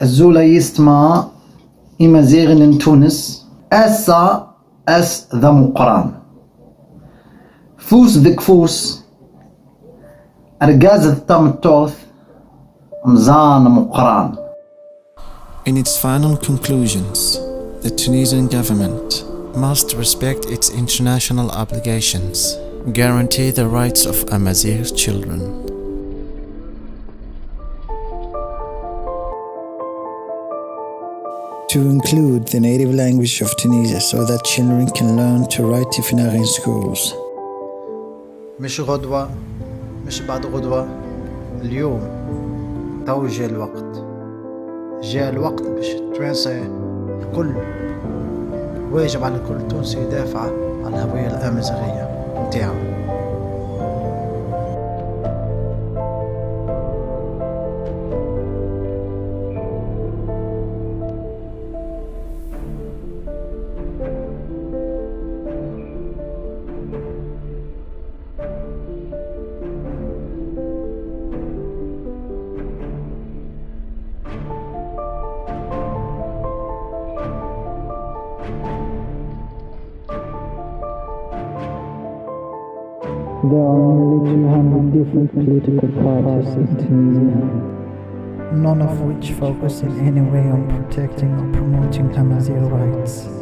الزولايست ما إما زيغن تونس أسا أس ذا مقران فوس ذك فوس أرجاز التام التوث مزان مقران. In its final conclusions, the Tunisian government must respect its international obligations, guarantee the rights of Amazigh children. To include the native language of Tunisia so that children can learn to write Tifinagh in schools. مش غدوة مش بعد غدوة، اليوم تو جاء الوقت باش التوانسة الكل، واجب على كل تونسي يدافع عن الهوية الأمازيغية متاعه. There are nearly 200 different political parties in Tunisia, none of which focus in any way on protecting or promoting Amazigh rights.